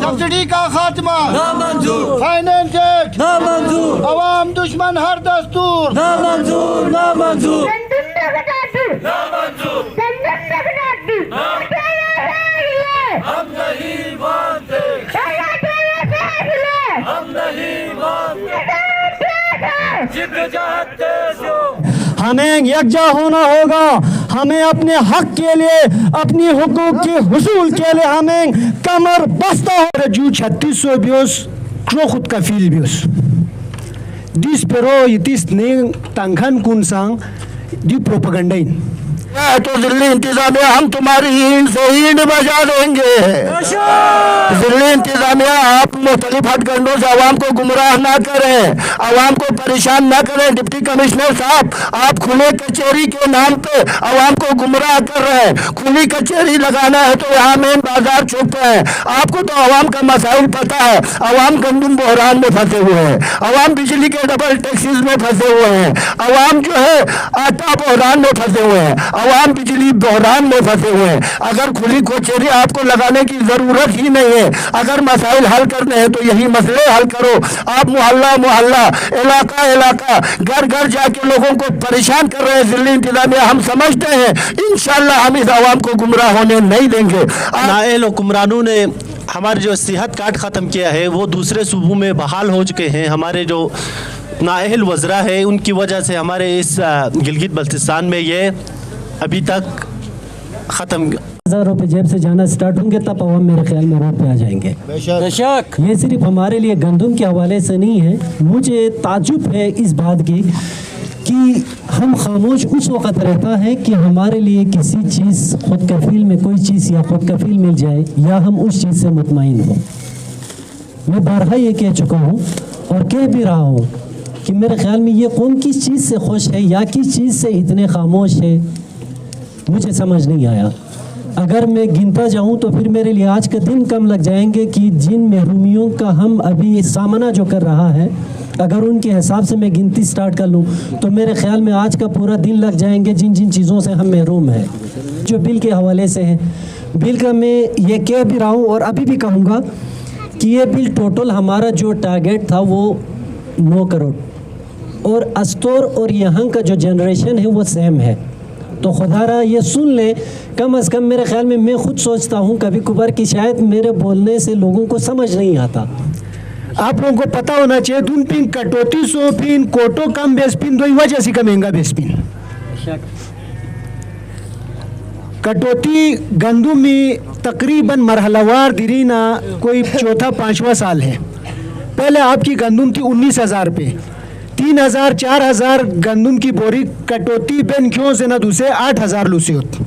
Subsidy का खात्मा नामंजूर, फाइनेंस एक्ट नामंजूर, अवाम दुश्मन हर दस्तूर नामंजूर, नामंजूर, हम नहीं मानते, हम नहीं मानते, जिद चाहते जो हमें यकजा होना होगा। हमें अपने हक के लिए, अपनी हुकूक के हुसूल के लिए हमें कमर बस्ता हो। Ju 3600 bios kro khud kafil bios dis pero itis ne tangkhan kun sang di propaganda in तो दिल्ली इंतजामिया हम तुम्हारी ईंट से ईंट बजा देंगे। दिल्ली इंतजामिया आप मुख्तलिफ हथकंडों से आवाम को गुमराह ना करें, आवाम को परेशान ना करें। डिप्टी कमिश्नर साहब, आप खुले कचहरी के नाम पे आवाम को गुमराह कर रहे हैं। खुली कचहरी लगाना है तो यहाँ मेन बाजार चौक पे है। आपको तो आवाम का मसाइल पता है। आवाम गंदम बहरान में फंसे हुए हैं, आवाम बिजली के डबल टैक्सेस में फंसे हुए हैं, आवाम जो है आटा बहरान में फंसे हुए हैं, आवाम बिजली बहरान में फंसे हुए हैं। अगर खुली कचहरी आपको लगाने की जरूरत ही नहीं है, अगर मसाइल हल करने हैं तो यही मसले हल करो। आप मोहल्ला मोहल्ला, इलाका इलाका, घर घर जाके लोगों को परेशान कर रहे हैं दिल्ली इंतजामिया। हम समझते हैं इंशाअल्लाह हम इस आवाम को गुमराह होने नहीं देंगे। नाएल हुक्मरानों ने हमारे जो सेहत कार्ड ख़त्म किया है वो दूसरे सूबों में बहाल हो चुके हैं। हमारे जो नाअहल वज़रा है उनकी वजह से हमारे इस गिलगित बल्तिस्तान में ये अभी तक ख़त्म। 1000 रुपये जेब से जाना स्टार्ट होंगे तब आवाम मेरे ख्याल में रोड पे आ जाएंगे। बेशक ये सिर्फ हमारे लिए गंदम के हवाले से नहीं है। मुझे ताज्जुब है इस बात की कि हम खामोश उस वक़्त रहता है कि हमारे लिए किसी चीज़ खुद कफील में कोई चीज़ या खुद कफील मिल जाए या हम उस चीज़ से मुतमईन हो। मैं बारहा ये कह चुका हूँ और कह भी रहा हूँ कि मेरे ख्याल में ये कौन किस चीज़ से खुश है या किस चीज़ से इतने खामोश है, मुझे समझ नहीं आया। अगर मैं गिनता जाऊं तो फिर मेरे लिए आज के दिन कम लग जाएंगे कि जिन महरूमियों का हम अभी सामना जो कर रहा है, अगर उनके हिसाब से मैं गिनती स्टार्ट कर लूं तो मेरे ख्याल में आज का पूरा दिन लग जाएंगे जिन जिन चीज़ों से हम महरूम हैं। जो बिल के हवाले से है, बिल का मैं ये कह भी रहा हूँ और अभी भी कहूँगा कि ये बिल टोटल हमारा जो टारगेट था वो 9 करोड़ और अस्तोर और यहाँ का जो जनरेशन है वो सेम है। तो खुदारा ये सुन ले, कम अज़ कम मेरे ख्याल में मैं खुद सोचता हूँ कभी कभार कि शायद मेरे बोलने से लोगों को समझ नहीं आता। आप लोगों को पता होना चाहिए दून पिन कटौती 100 पिन कोटो कम बेस पिन दो वजह से का महंगा बेस पिन कटौती गंदम में तकरीबन मरहलावार दिरीना कोई चौथा 5वां साल है। पहले आपकी गंदम थी 19,000 पे, 3,000 4,000 गंदम की बोरी कटौती बेन क्यों से ना दूसरे 8,000 लूसी होत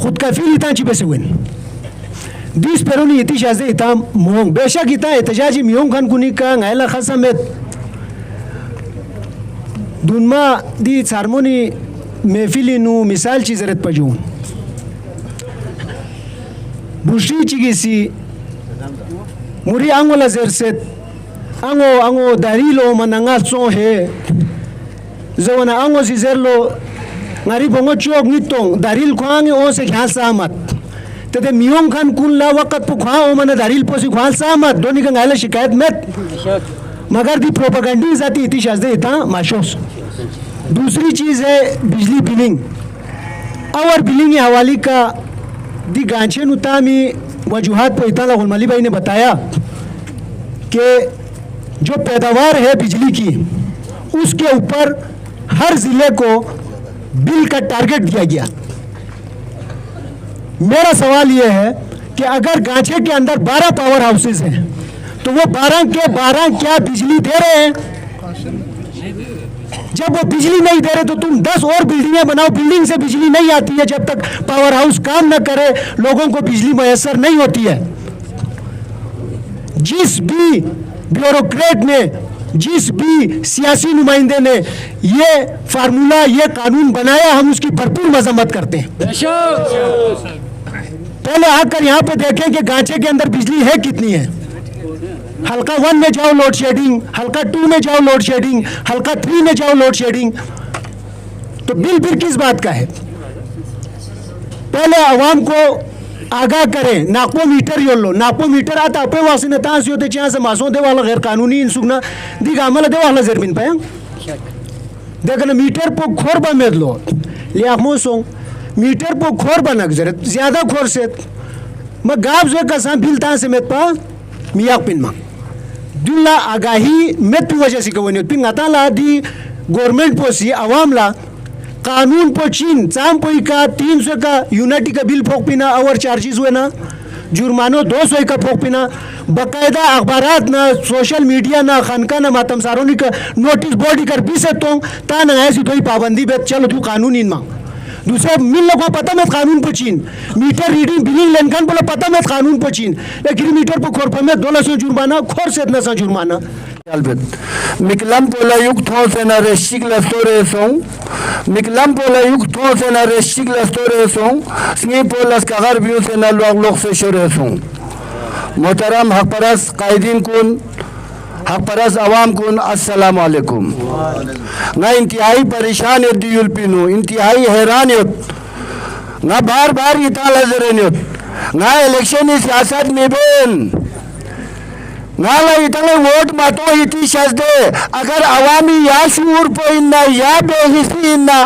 खुद कफील इतना चिपे से हुए 20 पेरोनी इतनी शाज़े इतना मोंग बेशक इतना एहतजाजी मियोंग खान कुनी का ngaila khasa met dunma di sarmoni महफिली नु मिसाल चीज़रत पजून बुशी चिगिसी मुरी आंगोला ज़रसेत आंगो दारिलो मनंगा सो है ज़ोना आंगो सिज़रलो ngari bongo chok nitong daril khwange o se khya samat tede miyong khan kun la waqt pu khwa o mana daril posi khwa samat doni ka ngaila shikayat met मगर दी प्रोपेगेंडी जाती इतनी शाज़े इतना माशोस। दूसरी चीज़ है बिजली बिलिंग और billing हवाली का दी गांचे नुतामी वजूहात पर इतना गुलमली भाई ने बताया कि जो पैदावार है बिजली की उसके ऊपर हर ज़िले को बिल का टारगेट दिया गया। मेरा सवाल यह है कि अगर गांचे के अंदर 12 पावर हाउसेस हैं तो वो 12 के 12 क्या बिजली दे रहे हैं? जब वो बिजली नहीं दे रहे तो तुम 10 और बिल्डिंगें बनाओ। बिल्डिंग से बिजली नहीं आती है जब तक पावर हाउस काम न करे, लोगों को बिजली मैसर नहीं होती है। जिस भी ब्यूरोक्रेट ने, जिस भी सियासी नुमाइंदे ने ये फार्मूला, ये कानून बनाया, हम उसकी भरपूर मजम्मत करते हैं। पहले आकर यहाँ पे देखें कि गांचे के अंदर बिजली है कितनी है। हल्का 1 में जाओ लोड शेडिंग, हल्का 2 में जाओ लोड शेडिंग, हल्का 3 में जाओ लोड शेडिंग। तो बिल फिर किस बात का है? पहले आवाम को आगाह करें नाकपो मीटर योल्लो नाकपो मीटर आता अपे वासिने तांस योते चिया से मासों दे वाला गैर कानूनी इंसुगना दी गामला दे वाला जरमिन पाया देखना मीटर पो खोर बा मेदलो लिया मोसों मीटर पो खोर बनक जरत ज्यादा खोर से म गाब जो कसा बिलता से मेत पा मियाक पिन मा दुल्ला आगाही मेत वजह से कवने पिन आता ला दी गवर्नमेंट पोसी आवाम ला कानून पो चीन चाम पोई का 300 का यूनिटी का बिल फोक पिना और चार्जेस हुए ना जुर्मानो 200 का फोक पिना बाकायदा अखबारात ना सोशल मीडिया ना खानका ना मातम सारोनी का नोटिस बोर्ड कर भी से तो ता ना ऐसी कोई पाबंदी बेत चलो तू कानून इन मांग दूसरा मिल लोगों को पता मत कानून पो चीन मीटर रीडिंग बिलिंग लेनखान बोला पता मत कानून पो चीन लेकिन मीटर पो खोर पर में 200 जुर्माना खोर से इतना सा जुर्माना Miklam pola yuk thon se na reshik la store song. Miklam pola yuk thon se na reshik la store song. Sngi pola skagar biu se na log se shore song. Muhtaram hakparas qaidin kun hakparas awam kun assalamu alaikum. Na intihai परेशान है दियुल पिनु इंतहाई हैरान है ना बार बार इताला जरेन ना election सियासत में Ben नाला इतने वोट मातो इति शजदे अगर अवामी या शूर पे इन्ना या बेहिसी इन्ना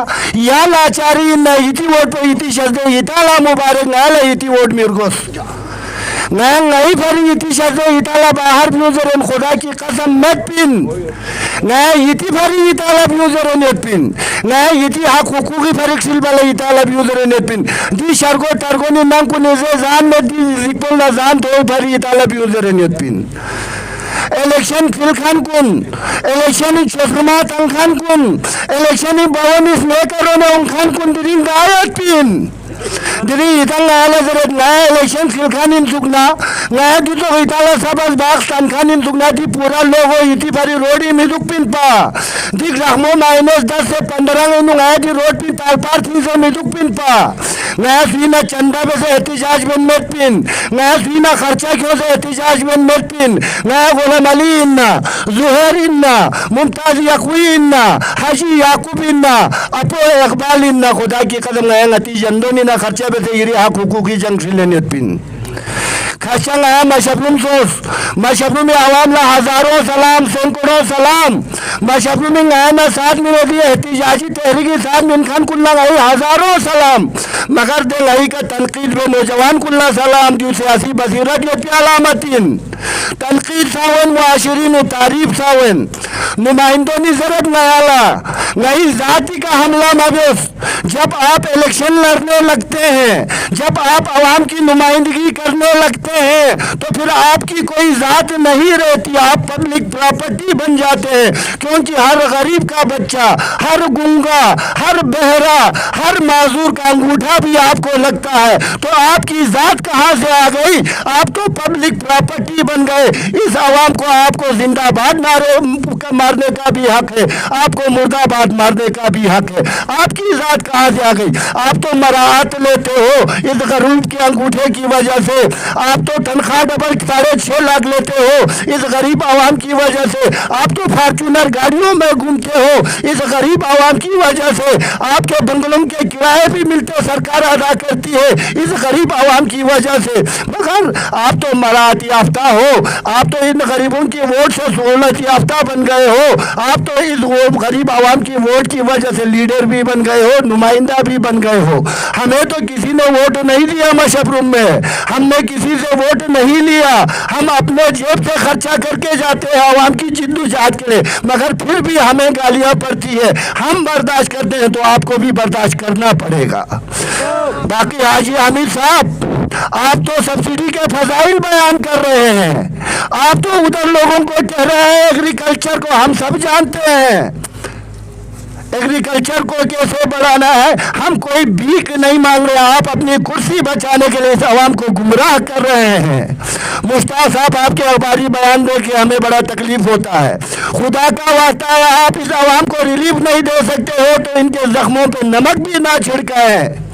या लाचारी इन्ना इति वोट पे इति शजदे इताला मुबारक नाला इति वोट मिर्गोस नहीं फरी इति शजदे इताला बाहर फ्यूजर खुदा की कसम मत पिन नहीं इति फरी इताला फ्यूजर नेट पिन नहीं इति हक हुकूकी फरीक सिलबला इताला फ्यूजर नेट पिन दी शर्गो टर्गोनी नाम को निजे जान में दी रिपोल ना जान तो फरी इताला फ्यूजर नेट पिन इलेक्शन फिलखान कुन इलेक्शन चोसमा तंखान कुन इलेक्शन बावनिस मेकरों ने उनखान कुन दिरिंग गायत पिन दिरी इताला आला जरत नया इलेक्शन फिलखान इन सुकना नया दी तो इताला सबस बाग तंखान इन सुकना दी पूरा लोगो इति भरी रोडी में दुख पिन पा दी ग्रामों माइनस 10 से 15 में नया दी रोड पिन पार पार 300 में दुख पिन पा नया सीना चंदा पे से एहतिजाज में मेट पिन नया सीना खर्चा क्यों से एहतिजाज में मेट पिन नया गुलाम अली इन्ना जुहैर इन्ना मुमताज यकवी इन्ना हाजी याकूब इन्ना अपो इकबाल इन्ना खुदा की कदम नया नतीजन दो ना खर्चा पे से ये हक हुकूकी जंग से लेने पिन खर्चा नया मशबलुम सोस मशबलुम में आवाम ला हजारों सलाम सैकड़ों सलाम मशबलुम में नया ना साथ में होती है एहतिजाजी तहरीकी साथ में इनखान कुल्ला गई हजारों सलाम मगर दे लाई का तनकीद में नौजवान कुल्ला सलाम जो सियासी बसीरत ले प्यालामतीन तनकीद सावन मुआशरीन तारीफ सावन नुमाइंदों ने जरूरत नयाला नई जाति का हमला मबेस जब आप इलेक्शन लड़ने लगते हैं जब आप आवाम की नुमाइंदगी करने लगते हैं तो फिर आपकी कोई जात नहीं रहती आप पब्लिक प्रॉपर्टी बन जाते हैं क्योंकि हर गरीब का बच्चा हर गुंगा हर बहरा हर माजूर का अंगूठा भी आपको लगता है तो आपकी जात कहाँ से आ गई आप तो पब्लिक प्रॉपर्टी बन गए इस आवाम को आपको जिंदाबाद मारने का भी हक है आपको मुर्दाबाद मारने का भी हक है आपकी जात कहाँ से आ गई आप तो मराहत लेते हो इस गरीब के अंगूठे की वजह से आप तो तनख्वाह डबल 6.5 लाख लेते हो इस गरीब आवाम की वजह से आप तो फॉर्चूनर गाड़ियों में घूमते हो इस गरीब आवाम की वजह से आपके बंगलों के किराए भी मिलते सरकार अदा करती है इस गरीब आवाम की वजह से मगर आप तो मराहत याफ्ता हो आप तो इन गरीबों की वोट से सहूलत याफ्ता बन गए हो आप तो इस गरीब आवाम की वोट की वजह से लीडर भी बन गए हो नुमाइंदा भी बन गए हो हमें तो किसी ने वोट नहीं दिया मशबरूम में हमने किसी से वोट नहीं लिया हम अपने जेब से खर्चा करके जाते हैं आवाम की जिद्दोजहद के लिए मगर फिर भी हमें गालियां पड़ती है हम बर्दाश्त करते हैं तो आपको भी बर्दाश्त करना पड़ेगा बाकी हाजी हामिद साहब आप तो सब्सिडी के फजाइल बयान कर रहे हैं आप तो उधर लोगों को कह रहे हैं एग्रीकल्चर को हम सब जानते हैं एग्रीकल्चर को कैसे बढ़ाना है हम कोई भीख नहीं मांग रहे आप अपनी कुर्सी बचाने के लिए इस आवाम को गुमराह कर रहे हैं मुश्ताक साहब आपके अखबारी बयान दे के हमें बड़ा तकलीफ होता है खुदा का वास्ता है आप इस आवाम को रिलीफ नहीं दे सकते हो तो इनके जख्मों पे नमक भी ना छिड़काएं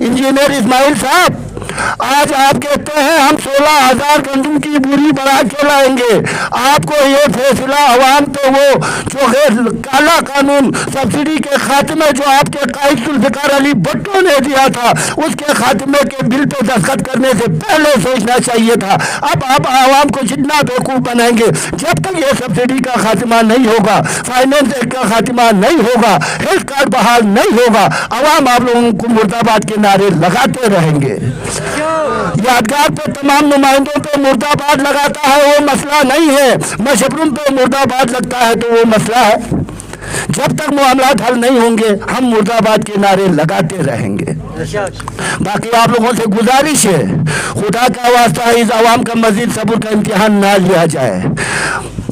इंजीनियर इस्माइल साहब आज आप कहते हैं हम 16,000 गंदम की बोरी बढ़ा के लाएंगे। आपको ये फैसला अवाम पे वो जो है काला कानून सब्सिडी के खात्मे जो आपके कायद जुल्फिकार अली भुट्टो ने दिया था, उसके खात्मे के बिल पे दस्तखत करने से पहले सोचना चाहिए था। अब आप आवाम को जितना बेवकूफ़ बनाएंगे, जब तक ये सब्सिडी का खात्मा नहीं होगा, फाइनेंस एक्ट का खात्मा नहीं होगा, हेल्थ कार्ड बहाल नहीं होगा, आवाम आप लोगों को मुर्दाबाद के नारे लगाते रहेंगे। यादगार पे तमाम नुमाइंदों पे मुर्दाबाद लगाता है वो मसला नहीं है, मशबरुम पे मुर्दाबाद लगता है तो वो मसला है। जब तक मामलात हल नहीं होंगे हम मुर्दाबाद के नारे लगाते रहेंगे। बाकी आप लोगों से गुजारिश है, खुदा का वास्ता है इस आवाम का मजीद सब्र का इम्तिहान ना लिया जाए।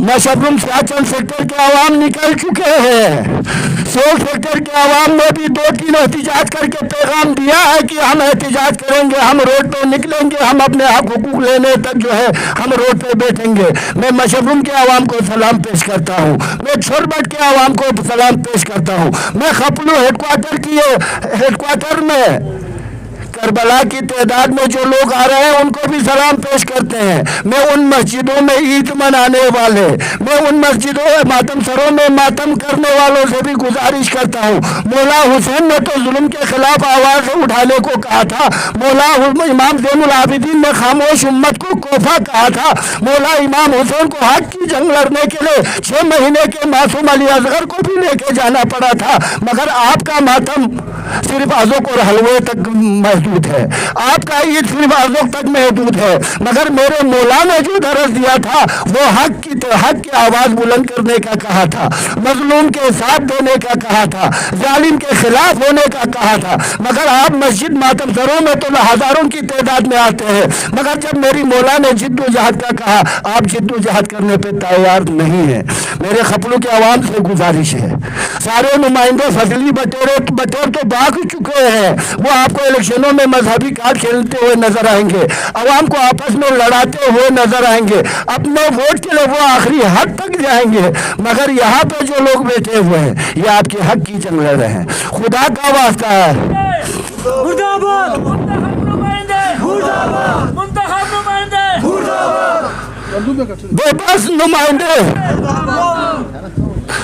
मशबरुम सियाचन सेक्टर के आवाम निकल चुके हैं, सोल सेक्टर के आवाम ने भी 2-3 एहतिजाज करके पैगाम दिया है कि हम एहतिजाज करेंगे, हम रोड पे निकलेंगे, हम अपने हक हुकूक लेने तक जो है हम रोड पे बैठेंगे। मैं मशबरुम के आवाम को सलाम पेश करता हूँ, मैं छोरबट के आवाम को सलाम पेश करता हूँ, मैं खपलू हेडक्वार्टर में करबला की तादाद में जो लोग आ रहे हैं उनको भी सलाम पेश करते हैं। मैं उन मस्जिदों में ईद मनाने वाले, मैं उन मस्जिदों मातम सरों में मातम करने वालों से भी गुजारिश करता हूँ। मौला हुसैन ने तो जुल्म के खिलाफ आवाज़ उठाने को कहा था, मौला इमाम ज़ैनुल आबिदीन ने खामोश उम्मत को कोफा कहा था, मौला इमाम हुसैन को हक की जंग लड़ने के लिए 6 महीने के मासूम अली असगर को भी लेके जाना पड़ा था। मगर आपका मातम सिर्फ अज़ोक और हलवे तक महदूद है, आपका ईद सिर्फ अज़ोक तक महदूद है। मगर मेरे मौला ने जो दरस दिया था वो हक की आवाज़ बुलंद करने का कहा था, मजलूम के साथ देने का कहा था, जालिम के खिलाफ होने का कहा था। मगर आप मस्जिद मातम सरों में तो हज़ारों की तादाद में आते हैं, मगर जब मेरी मौला ने जिद्दोजहद का कहा आप जिद्दोजहद करने पे तैयार नहीं है। मेरे खपलों के आवाम से गुजारिश है, सारे नुमाइंदे फजली बटेर तो भाग चुके हैं, वो आपको इलेक्शनों में मजहबी कार्ड खेलते हुए नजर आएंगे, आवाम को आपस में लड़ाते हुए नजर आएंगे, अपने वोट के लिए वो आखिरी हद तक जाएंगे। मगर यहाँ पे जो लोग बैठे हुए हैं ये आपके हक की जंग लड़ रहे हैं। खुदा का वास्ता है, मुर्दाबाद मुर्दाबाद मुंतखब नुमाइंदे बेबस नुमाइंदे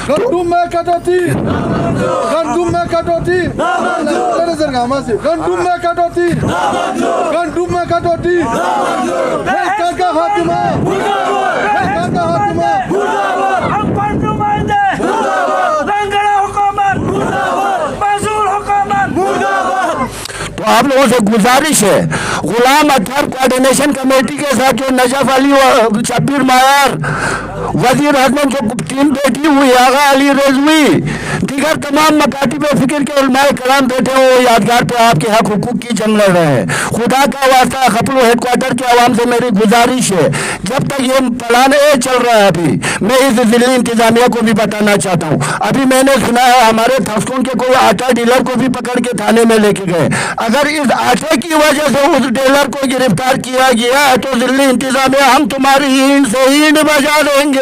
गंदुम में कटौती, गंदुम में कटौती, गंदुम में कटौती, गंदुम में कटौती, हेल्थ कार्ड का खात्मा, हेल्थ कार्ड का खात्मा, अनपढ़ नुमाइंदे रंगड़ा हुकूमत, मासूर हुकूमत। तो आप लोगों से गुजारिश है, गुलाम अतहर कोऑर्डिनेशन कमेटी के साथ जो नजफ अली और शब्बीर मायार, वजीर अजमन जो टीम बैठी हुई, आगा अली रजवी, दीगर तमाम मकातिब फिक्र के उलमाए कलाम बैठे हुए यादगार पे आपके हक हुकूक की जंग लड़ रहे हैं। खुदा का वास्ता खपलू हेडक्वार्टर के आवाम से मेरी गुजारिश है, जब तक ये प्लान ए चल रहा है, अभी मैं इस जिले इंतजामिया को भी बताना चाहता हूँ, अभी मैंने सुना है हमारे थफ्सों के कोई आटा डीलर को भी पकड़ के थाने में लेके गए। अगर इस आटे की वजह से उस डीलर को गिरफ्तार किया गया है तो जिले इंतजामिया हम तुम्हारी ईंट से ईंट बजा देंगे।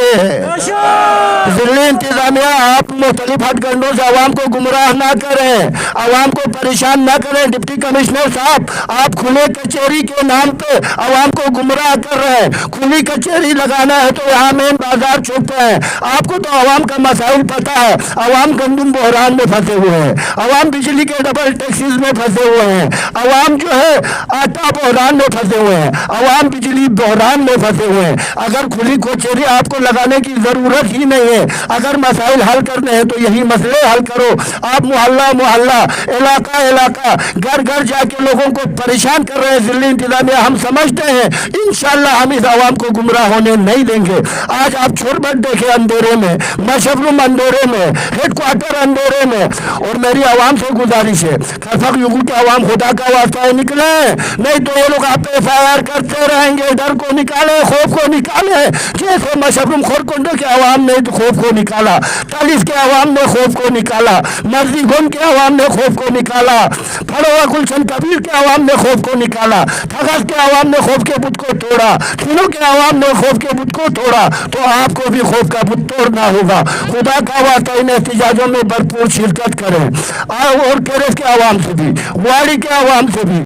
जिले इंतजामिया आप मुख्तलिफ हथकंडों से आवाम को गुमराह ना करें, आवाम को परेशान ना करें। डिप्टी कमिश्नर साहब, आप खुले कचहरी के नाम पे आवाम को गुमराह कर रहे हैं। खुली कचहरी लगाना है तो यहाँ मेन बाजार चौक पे है। आपको तो आवाम का मसाइल पता है, आवाम गंदम बहरान में फंसे हुए हैं, आवाम बिजली के डबल टैक्सीज में फंसे हुए हैं, आवाम जो है आटा बहरान में फंसे हुए हैं, आवाम बिजली बहरान में फंसे हुए हैं। अगर खुली कचहरी आपको लगाने की जरूरत ही नहीं है, अगर मसाइल हल करने हैं तो यही मसले हल करो। आप मोहल्ला मोहल्ला, इलाका इलाका, घर घर जाके लोगों को परेशान कर रहे हैं जिले इंतजामिया। हम समझते हैं इंशाअल्लाह हम इस आवाम को गुमराह होने नहीं देंगे। आज आप छोरबट देखे अंधेरे में, मशबरुम अंधेरे में, हेडक्वार्टर अंधेरे में। और मेरी आवाम से गुजारिश है, खफक युगू के आवाम खुदा का वास्ता है निकले, नहीं तो ये लोग आप FIR करते रहेंगे। डर को निकाले, खौफ को निकाले, जैसे मशबरुम खोरकुंडे के आवाम ने खौफ को निकाला, तालिस के आवाम ने खौफ को निकाला, मर्जी गुम के आवाम ने खौफ को निकाला, फड़ोवा गुलशन कबीर के आवाम ने खौफ को निकाला, ठगस के आवाम ने खौफ के बुत को तोड़ा, तीनों के आवाम ने खौफ के बुत को तोड़ा, तो आपको भी खौफ का बुत तोड़ना होगा। खुदा का वास्ता इन एहतिजाजों में भरपूर शिरकत करें, और केरस के आवाम से भी, वाड़ी के आवाम से भी।